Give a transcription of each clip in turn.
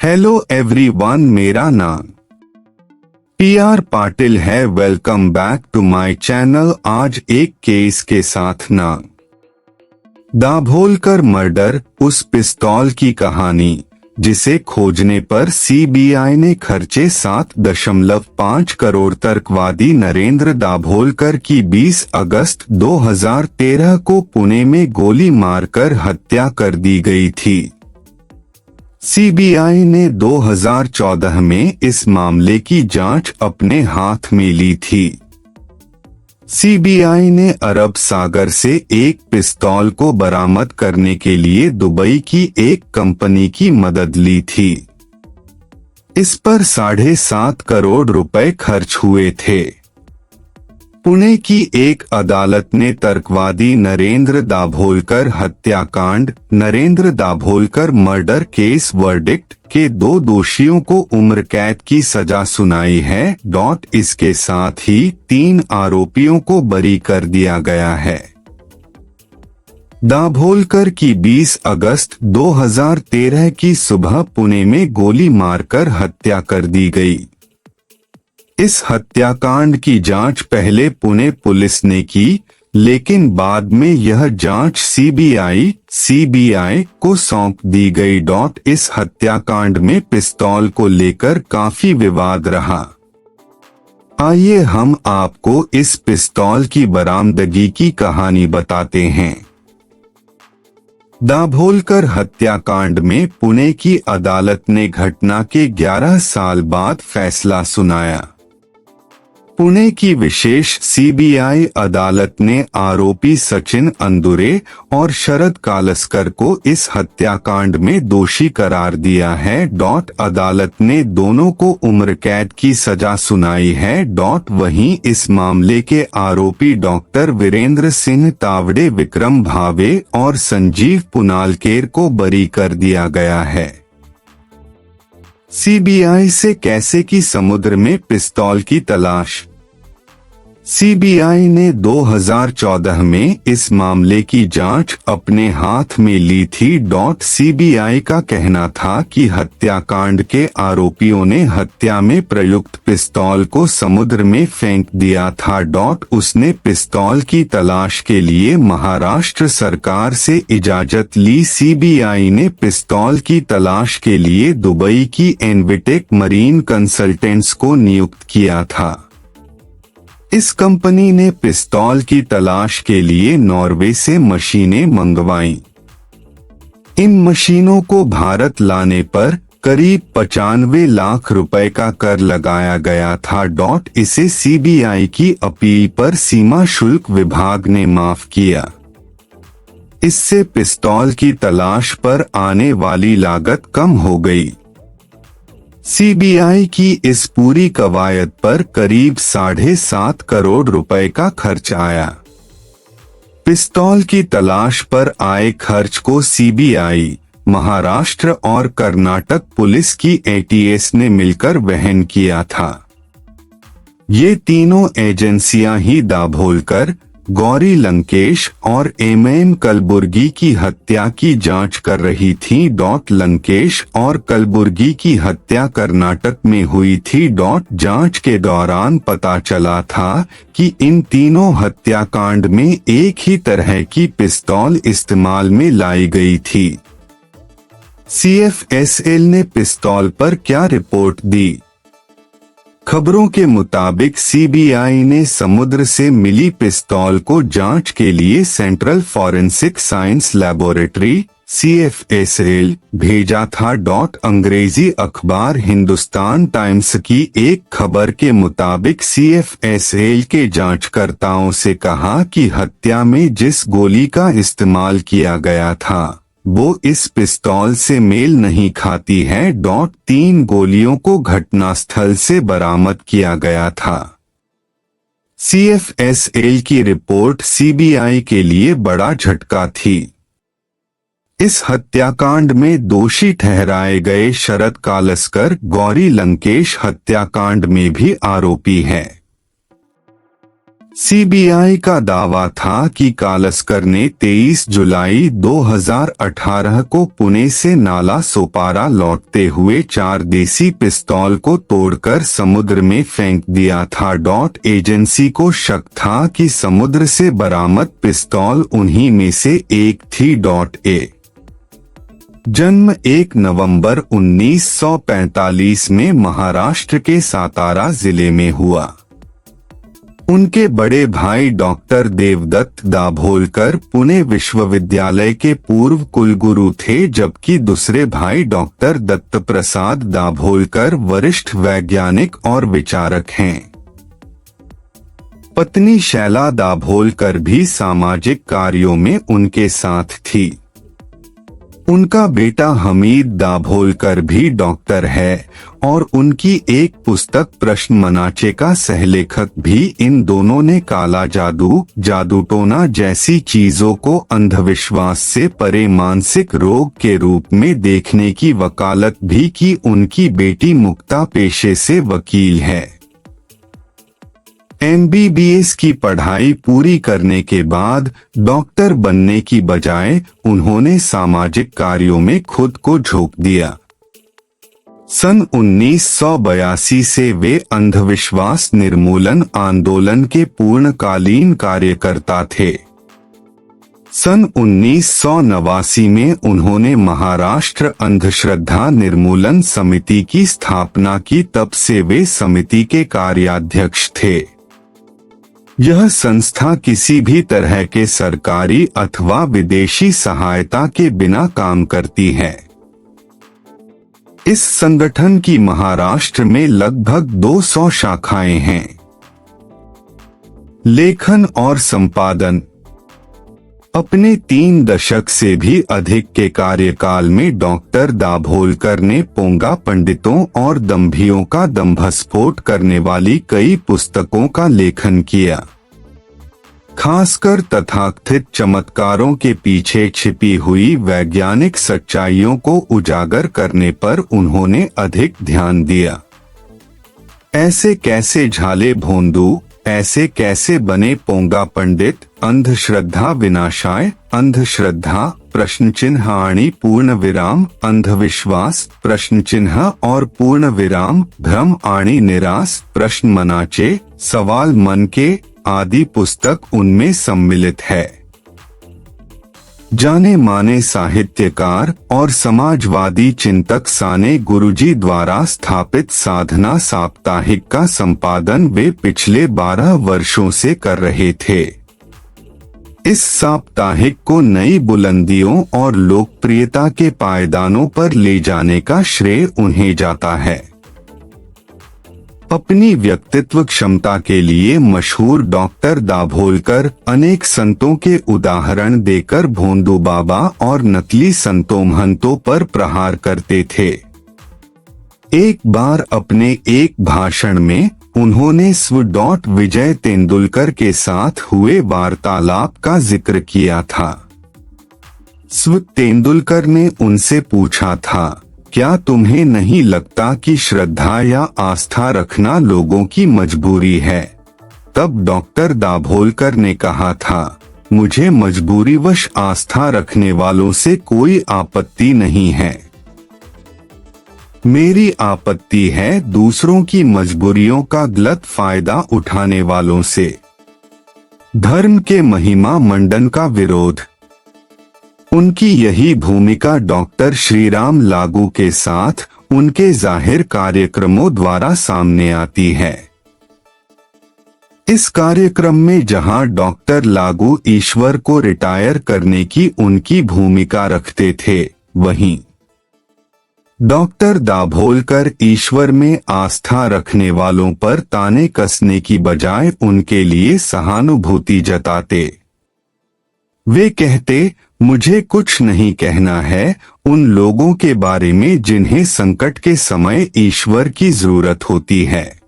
Hello everyone, मेरा नाम PR Patil है। Welcome back to my channel. आज एक केस के साथ नाम दाभोलकर मर्डर, उस पिस्तौल की कहानी जिसे खोजने पर CBI ने खर्चे 7.5 करोड़। तर्कवादी नरेंद्र दाभोलकर की 20 अगस्त 2013 को पुणे में गोली मारकर हत्या कर दी गई थी। CBI ने 2014 में इस मामले की जांच अपने हाथ में ली थी। CBI ने अरब सागर से एक पिस्तौल को बरामद करने के लिए दुबई की एक कंपनी की मदद ली थी। इस पर 7.5 करोड़ रुपए खर्च हुए थे। पुणे की एक अदालत ने तर्कवादी नरेंद्र दाभोलकर हत्याकांड, Narendra Dabholkar murder case verdict के 2 दोषियों को उम्र कैद की सजा सुनाई है। इसके साथ ही 3 आरोपियों को बरी कर दिया गया है। दाभोलकर की 20 अगस्त 2013 की सुबह पुणे में गोली मारकर हत्या कर दी गई। इस हत्याकांड की जांच पहले पुणे पुलिस ने की, लेकिन बाद में यह जांच CBI को सौंप दी गई। इस हत्याकांड में पिस्तौल को लेकर काफी विवाद रहा। आइए हम आपको इस पिस्तौल की बरामदगी की कहानी बताते हैं। दाभोलकर हत्याकांड में पुणे की अदालत ने घटना के 11 साल बाद फैसला सुनाया। पुणे की विशेष CBI अदालत ने आरोपी सचिन अंदुरे और शरद कालस्कर को इस हत्याकांड में दोषी करार दिया है। अदालत ने दोनों को उम्र कैद की सजा सुनाई है। वहीं इस मामले के आरोपी डॉक्टर वीरेंद्र सिंह तावड़े, विक्रम भावे और संजीव पुनालकेर को बरी कर दिया गया है। CBI से कैसे की समुद्र में पिस्तौल की तलाश। CBI ने 2014 में इस मामले की जांच अपने हाथ में ली थी। CBI का कहना था कि हत्याकांड के आरोपियों ने हत्या में प्रयुक्त पिस्तौल को समुद्र में फेंक दिया था। उसने पिस्तौल की तलाश के लिए महाराष्ट्र सरकार से इजाजत ली। CBI ने पिस्तौल की तलाश के लिए दुबई की एनविटेक मरीन कंसल्टेंट्स को नियुक्त किया था। इस कंपनी ने पिस्तौल की तलाश के लिए नॉर्वे से मशीनें मंगवाईं। इन मशीनों को भारत लाने पर करीब 95 लाख रुपए का कर लगाया गया था। इसे CBI की अपील पर सीमा शुल्क विभाग ने माफ किया। इससे पिस्तौल की तलाश पर आने वाली लागत कम हो गई। CBI की इस पूरी कवायद पर करीब 7.5 करोड़ रुपए का खर्च आया। पिस्तौल की तलाश पर आए खर्च को CBI, महाराष्ट्र और कर्नाटक पुलिस की ATS ने मिलकर वहन किया था। ये तीनों एजेंसियां ही दाभोलकर, गौरी लंकेश और MM कलबुर्गी की हत्या की जांच कर रही थीं। लंकेश और कलबुर्गी की हत्या कर्नाटक में हुई थी। जांच के दौरान पता चला था कि इन तीनों हत्याकांड में एक ही तरह की पिस्तौल इस्तेमाल में लाई गई थी। CFSL ने पिस्तौल पर क्या रिपोर्ट दी। खबरों के मुताबिक CBI ने समुद्र से मिली पिस्तौल को जांच के लिए central forensic science laboratory CFSL भेजा था। अंग्रेजी अखबार हिंदुस्तान टाइम्स की एक खबर के मुताबिक CFSL के जांचकर्ताओं से कहा कि हत्या में जिस गोली का इस्तेमाल किया गया था वो इस पिस्तौल से मेल नहीं खाती है। 3 गोलियों को घटनास्थल से बरामद किया गया था। CFSL की रिपोर्ट CBI के लिए बड़ा झटका थी। इस हत्याकांड में दोषी ठहराए गए शरद कालस्कर, गौरी लंकेश हत्याकांड में भी आरोपी है। सीबीआई का दावा था कि कालस्कर ने 23 जुलाई 2018 को पुणे से नाला सोपारा लौटते हुए 4 देसी पिस्तौल को तोड़कर समुद्र में फेंक दिया था। एजेंसी को शक था कि समुद्र से बरामद पिस्तौल उन्हीं में से एक थी। जन्म 1 नवंबर 1945 में महाराष्ट्र के सातारा जिले में हुआ। उनके बड़े भाई डॉक्टर देवदत्त दाभोलकर पुणे विश्वविद्यालय के पूर्व कुलगुरु थे, जबकि दूसरे भाई डॉक्टर दत्त प्रसाद दाभोलकर वरिष्ठ वैज्ञानिक और विचारक हैं। पत्नी शैला दाभोलकर भी सामाजिक कार्यों में उनके साथ थी। उनका बेटा हमीद दाभोलकर भी डॉक्टर है और उनकी एक पुस्तक प्रश्न मनाचे का सहलेखक भी। इन दोनों ने काला जादू, जादूटोना जैसी चीजों को अंधविश्वास से परे मानसिक रोग के रूप में देखने की वकालत भी की। उनकी बेटी मुक्ता पेशे से वकील है। MBBS की पढ़ाई पूरी करने के बाद डॉक्टर बनने की बजाय उन्होंने सामाजिक कार्यों में खुद को झोंक दिया। सन 1982 से वे अंधविश्वास निर्मूलन आंदोलन के पूर्णकालीन कार्यकर्ता थे। सन 1989 में उन्होंने महाराष्ट्र अंधश्रद्धा निर्मूलन समिति की स्थापना की। तब से वे समिति के कार्याध्यक्ष थे। यह संस्था किसी भी तरह के सरकारी अथवा विदेशी सहायता के बिना काम करती है। इस संगठन की महाराष्ट्र में लगभग 200 शाखाएं हैं। लेखन और संपादन। अपने 3 दशक से भी अधिक के कार्यकाल में डॉक्टर दाभोलकर ने पोंगा पंडितों और दंभियों का दंभस्फोट करने वाली कई पुस्तकों का लेखन किया। खासकर तथाकथित चमत्कारों के पीछे छिपी हुई वैज्ञानिक सच्चाइयों को उजागर करने पर उन्होंने अधिक ध्यान दिया। ऐसे कैसे झाले भोंदू, ऐसे कैसे बने पोंगा पंडित, अंधश्रद्धा विनाशाय, अंधश्रद्धा प्रश्न चिन्ह आणि पूर्ण विराम, अंधविश्वास प्रश्न चिन्ह और पूर्ण विराम, भ्रम आणि निराश प्रश्न मनाचे, सवाल मन के आदि पुस्तक उनमें सम्मिलित है। जाने माने साहित्यकार और समाजवादी चिंतक साने गुरुजी द्वारा स्थापित साधना साप्ताहिक का संपादन वे पिछले 12 वर्षों से कर रहे थे। इस साप्ताहिक को नई बुलंदियों और लोकप्रियता के पायदानों पर ले जाने का श्रेय उन्हें जाता है। अपनी व्यक्तित्व क्षमता के लिए मशहूर डॉक्टर दाभोलकर अनेक संतों के उदाहरण देकर भोंदू बाबा और नकली संतों महंतों पर प्रहार करते थे। एक बार अपने एक भाषण में उन्होंने विजय तेंदुलकर के साथ हुए वार्तालाप का जिक्र किया था। तेंदुलकर ने उनसे पूछा था, क्या तुम्हें नहीं लगता कि श्रद्धा या आस्था रखना लोगों की मजबूरी है? तब डॉक्टर दाभोलकर ने कहा था, मुझे मजबूरीवश आस्था रखने वालों से कोई आपत्ति नहीं है। मेरी आपत्ति है दूसरों की मजबूरियों का गलत फायदा उठाने वालों से। धर्म के महिमा मंडन का विरोध। उनकी यही भूमिका डॉक्टर श्रीराम लागू के साथ उनके जाहिर कार्यक्रमों द्वारा सामने आती है। इस कार्यक्रम में जहां डॉक्टर लागू ईश्वर को रिटायर करने की उनकी भूमिका रखते थे, वहीं डॉक्टर दाभोलकर ईश्वर में आस्था रखने वालों पर ताने कसने की बजाय उनके लिए सहानुभूति जताते। वे कहते, मुझे कुछ नहीं कहना है उन लोगों के बारे में जिन्हें संकट के समय ईश्वर की जरूरत होती है,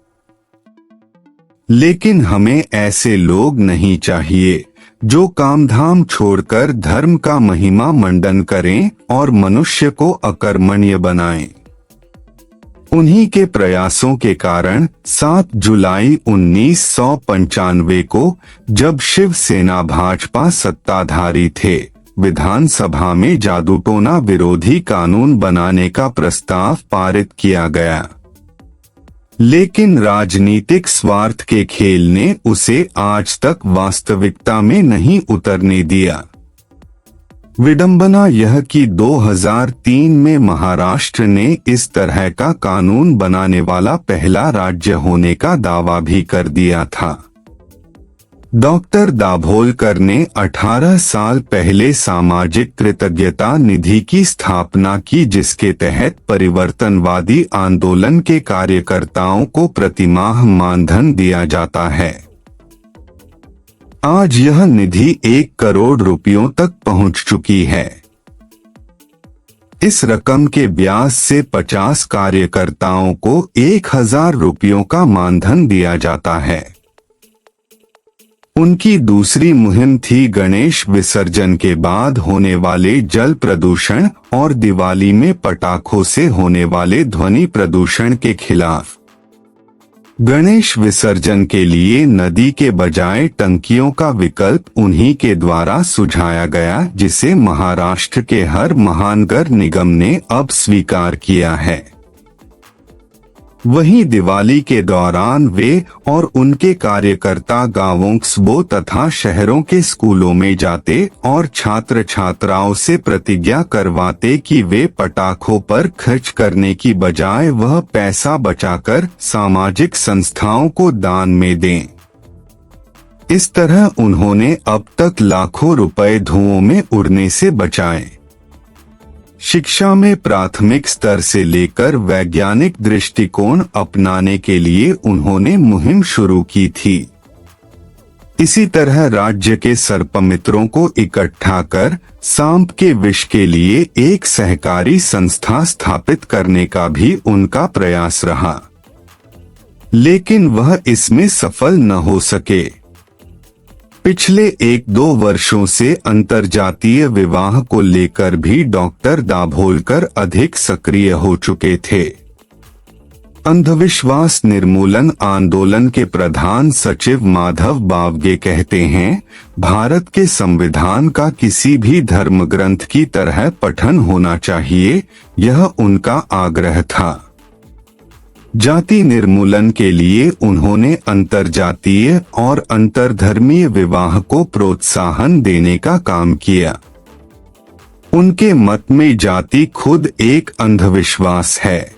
लेकिन हमें ऐसे लोग नहीं चाहिए जो कामधाम छोड़कर धर्म का महिमा मंडन करें और मनुष्य को अकर्मण्य बनाएं। उन्हीं के प्रयासों के कारण 7 जुलाई 1995 को, जब शिवसेना भाजपा सत्ताधारी थे, विधानसभा में जादूटोना विरोधी कानून बनाने का प्रस्ताव पारित किया गया। लेकिन राजनीतिक स्वार्थ के खेल ने उसे आज तक वास्तविकता में नहीं उतरने दिया। विडंबना यह कि 2003 में महाराष्ट्र ने इस तरह का कानून बनाने वाला पहला राज्य होने का दावा भी कर दिया था। डॉक्टर दाभोलकर ने 18 साल पहले सामाजिक कृतज्ञता निधि की स्थापना की, जिसके तहत परिवर्तनवादी आंदोलन के कार्यकर्ताओं को प्रतिमाह मानधन दिया जाता है। आज यह निधि 1 करोड़ रुपयों तक पहुंच चुकी है। इस रकम के ब्याज से 50 कार्यकर्ताओं को 1000 रुपयों का मानधन दिया जाता है। उनकी दूसरी मुहिम थी गणेश विसर्जन के बाद होने वाले जल प्रदूषण और दिवाली में पटाखों से होने वाले ध्वनि प्रदूषण के खिलाफ। गणेश विसर्जन के लिए नदी के बजाय टंकियों का विकल्प उन्हीं के द्वारा सुझाया गया, जिसे महाराष्ट्र के हर महानगर निगम ने अब स्वीकार किया है। वहीं दिवाली के दौरान वे और उनके कार्यकर्ता गांवों, कस्बों तथा शहरों के स्कूलों में जाते और छात्र छात्राओं से प्रतिज्ञा करवाते कि वे पटाखों पर खर्च करने की बजाय वह पैसा बचाकर सामाजिक संस्थाओं को दान में दें। इस तरह उन्होंने अब तक लाखों रुपए धुओं में उड़ने से बचाए। शिक्षा में प्राथमिक स्तर से लेकर वैज्ञानिक दृष्टिकोण अपनाने के लिए उन्होंने मुहिम शुरू की थी। इसी तरह राज्य के सर्पमित्रों को इकट्ठा कर सांप के विष के लिए एक सहकारी संस्था स्थापित करने का भी उनका प्रयास रहा, लेकिन वह इसमें सफल न हो सके। पिछले 1-2 वर्षों से अंतर्जातीय विवाह को लेकर भी डॉक्टर दाभोलकर अधिक सक्रिय हो चुके थे। अंधविश्वास निर्मूलन आंदोलन के प्रधान सचिव माधव बावगे कहते हैं, भारत के संविधान का किसी भी धर्म ग्रंथ की तरह पठन होना चाहिए, यह उनका आग्रह था। जाति निर्मूलन के लिए उन्होंने अंतर्जातीय और अंतरधर्मीय विवाह को प्रोत्साहन देने का काम किया। उनके मत में जाति खुद एक अंधविश्वास है।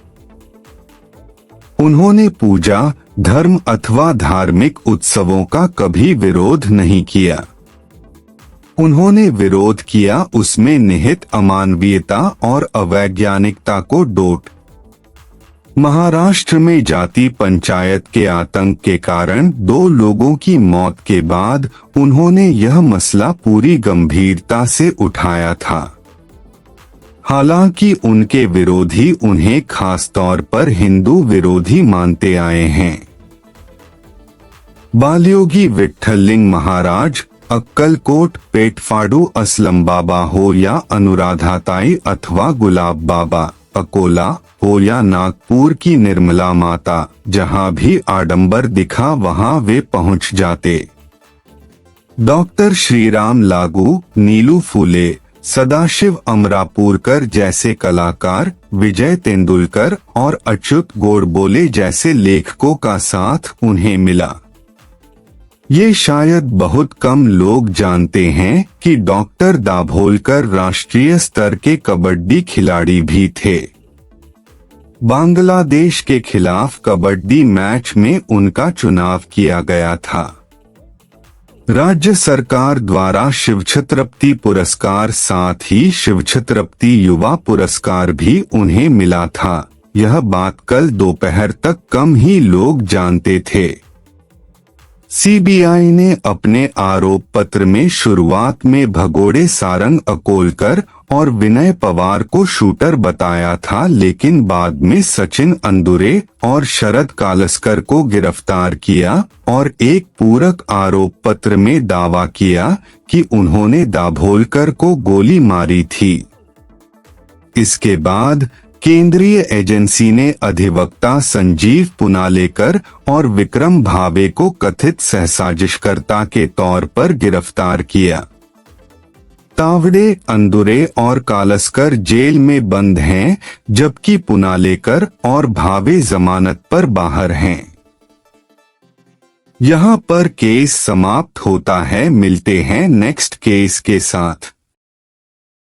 उन्होंने पूजा, धर्म अथवा धार्मिक उत्सवों का कभी विरोध नहीं किया। उन्होंने विरोध किया उसमें निहित अमानवीयता और अवैज्ञानिकता को डोट। महाराष्ट्र में जाति पंचायत के आतंक के कारण 2 लोगों की मौत के बाद उन्होंने यह मसला पूरी गंभीरता से उठाया था। हालांकि उनके विरोधी उन्हें खास तौर पर हिंदू विरोधी मानते आए हैं। बालयोगी विट्ठलिंग महाराज, अक्कलकोट पेटफाडू असलम बाबा हो या अनुराधाताई अथवा गुलाब बाबा, अकोला हो या नागपुर की निर्मला माता, जहां भी आडंबर दिखा वहां वे पहुंच जाते। डॉक्टर श्रीराम लागू, नीलू फुले, सदाशिव अमरापुरकर जैसे कलाकार, विजय तेंदुलकर और अच्युत गोडबोले जैसे लेखकों का साथ उन्हें मिला। ये शायद बहुत कम लोग जानते हैं कि डॉक्टर दाभोलकर राष्ट्रीय स्तर के कबड्डी खिलाड़ी भी थे। बांग्लादेश के खिलाफ कबड्डी मैच में उनका चुनाव किया गया था। राज्य सरकार द्वारा शिवछत्रपति पुरस्कार, साथ ही शिवछत्रपति युवा पुरस्कार भी उन्हें मिला था। यह बात कल दोपहर तक कम ही लोग जानते थे। सीबीआई ने अपने आरोप पत्र में शुरुआत में भगोड़े सारंग अकोलकर और विनय पवार को शूटर बताया था, लेकिन बाद में सचिन अंदुरे और शरद कालस्कर को गिरफ्तार किया और एक पूरक आरोप पत्र में दावा किया कि उन्होंने दाभोलकर को गोली मारी थी। इसके बाद केंद्रीय एजेंसी ने अधिवक्ता संजीव पुनालेकर और विक्रम भावे को कथित सहसाजिशकर्ता के तौर पर गिरफ्तार किया। तावड़े, अंदुरे और कालस्कर जेल में बंद हैं, जबकि पुनालेकर और भावे जमानत पर बाहर हैं। यहाँ पर केस समाप्त होता है। मिलते हैं नेक्स्ट केस के साथ।